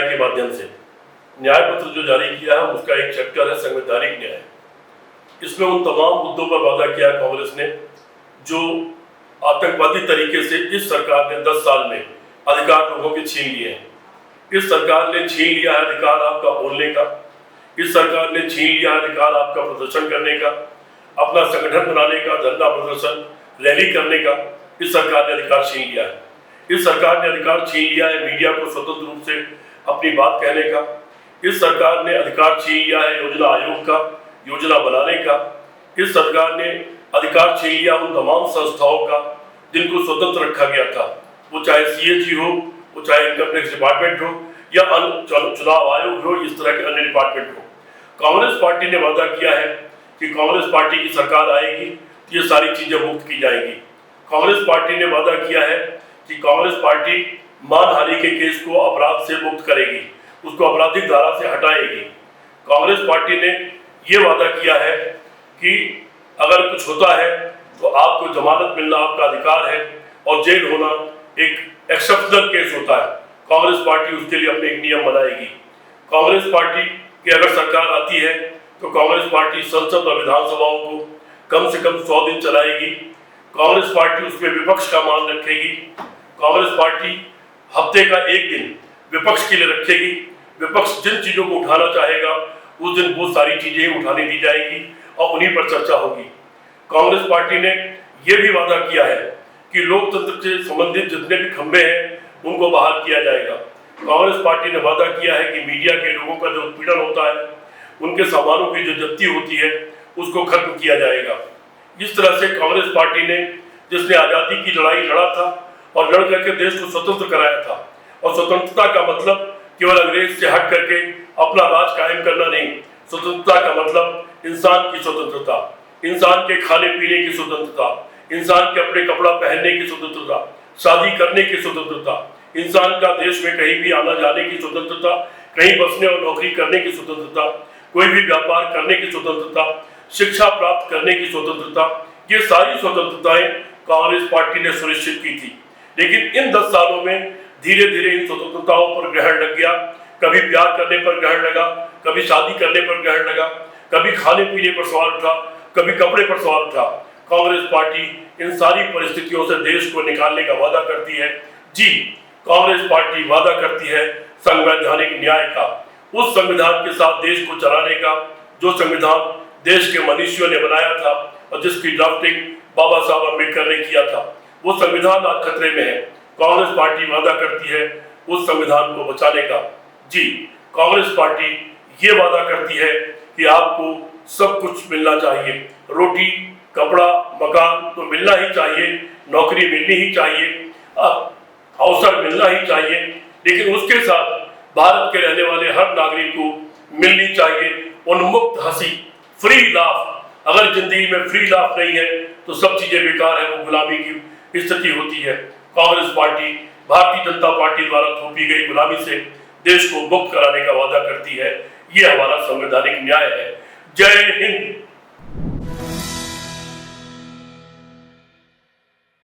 न्याय के माध्यम से। न्याय पत्र जो जारी किया है उसका एक चैप्टर है संवैधानिक न्याय। इसमें उन तमाम मुद्दों पर वादा किया कांग्रेस ने जो आतंकवादी तरीके से इस सरकार ने 10 साल में अधिकार लोगों के छीन लिए हैं। इस सरकार ने छीन लिया है अधिकार आपका बोलने का, इस सरकार ने छीन लिया अधिकार आपका प्रदर्शन करने का, अपना संगठन बनाने का, धरना प्रदर्शन, रैली करने का। इस सरकार ने अधिकार छीन लिया है। इस सरकार ने अधिकार छीन लिया है मीडिया को स्वतंत्र रूप से अपनी बात कहने का। इस सरकार ने अधिकार छीन लिया है योजना आयोग का, योजना बनाने का। इस सरकार ने अधिकार छीन लिया उन तमाम संस्थाओं का जिनको स्वतंत्र रखा गया था, वो चाहे CAG हो, वो चाहे इनकम टैक्स डिपार्टमेंट हो या चुनाव आयोग हो, इस तरह के अन्य डिपार्टमेंट हो। कांग्रेस पार्टी ने वादा किया है कि कांग्रेस पार्टी की सरकार आएगी तो ये सारी चीजें मुक्त की जाएगी। कांग्रेस पार्टी ने वादा किया है कि कांग्रेस पार्टी मानहानि के केस को अपराध से मुक्त करेगी, उसको आपराधिक धारा से हटाएगी। कांग्रेस पार्टी ने ये वादा किया है कि अगर कुछ होता है तो आपको जमानत मिलना आपका अधिकार है और जेल होना एक एक्सेप्शनल केस होता है। कांग्रेस पार्टी उसके लिए अपने एक नियम बनाएगी। कांग्रेस पार्टी की अगर सरकार आती है तो कांग्रेस पार्टी संसद और विधानसभाओं को कम से कम 100 दिन चलाएगी। कांग्रेस पार्टी उसमें विपक्ष का मान रखेगी। कांग्रेस पार्टी हफ्ते का एक दिन विपक्ष के लिए रखेगी। विपक्ष जिन चीजों को उठाना चाहेगा उस दिन वो सारी चीजें उठाने दी जाएगी और उन्हीं पर चर्चा होगी। कांग्रेस पार्टी ने यह भी वादा किया है कि लोकतंत्र से संबंधित जितने भी खंभे हैं उनको बहाल किया जाएगा। कांग्रेस पार्टी ने वादा किया है कि मीडिया के लोगों का जो उत्पीड़न होता है, उनके सामानों की जो जब्ती होती है, उसको खत्म किया जाएगा। इस तरह से कांग्रेस पार्टी ने, जिसने आजादी की लड़ाई लड़ा था और लड़ करके देश को स्वतंत्र कराया था, और स्वतंत्रता का मतलब केवल अंग्रेज से हट करके अपना राज कायम करना नहीं, स्वतंत्रता का मतलब इंसान की स्वतंत्रता, इंसान के खाने पीने की स्वतंत्रता, इंसान के अपने कपड़ा पहनने की स्वतंत्रता, शादी करने की स्वतंत्रता, इंसान का देश में कहीं भी आना जाने की स्वतंत्रता, कहीं बसने और नौकरी करने की स्वतंत्रता, कोई भी व्यापार करने की स्वतंत्रता, शिक्षा प्राप्त करने की स्वतंत्रता, ये सारी स्वतंत्रताएं कांग्रेस पार्टी ने सुनिश्चित की थी। लेकिन इन 10 सालों में धीरे धीरे इन स्वतंत्रताओं पर ग्रहण लग गया। कभी प्यार करने पर ग्रहण लगा, कभी शादी करने पर ग्रहण लगा, कभी खाने पीने पर सवाल उठा, कभी कपड़े पर सवाल उठा। कांग्रेस पार्टी इन सारी परिस्थितियों से देश को निकालने का वादा करती है। जी, कांग्रेस पार्टी वादा करती है संवैधानिक न्याय का, उस संविधान के साथ देश को चलाने का जो संविधान देश के मनीषियों ने बनाया था और जिसकी ड्राफ्टिंग बाबा साहब अम्बेडकर ने किया था। वो संविधान आज खतरे में है। कांग्रेस पार्टी वादा करती है उस संविधान को बचाने का। जी, कांग्रेस पार्टी ये वादा करती है कि आपको सब कुछ मिलना चाहिए, रोटी कपड़ा मकान तो मिलना ही चाहिए, नौकरी मिलनी ही चाहिए, अवसर मिलना ही चाहिए, लेकिन उसके साथ भारत के रहने वाले हर नागरिक को मिलनी चाहिए उन्मुक्त हंसी, फ्री लाफ। अगर जिंदगी में फ्री लाफ नहीं है तो सब चीजें बेकार है, वो गुलामी की स्थिति होती है। कांग्रेस पार्टी भारतीय जनता पार्टी द्वारा थोपी गई गुलामी से देश को मुक्त कराने का वादा करती है। ये हमारा संवैधानिक न्याय है। जय हिंद।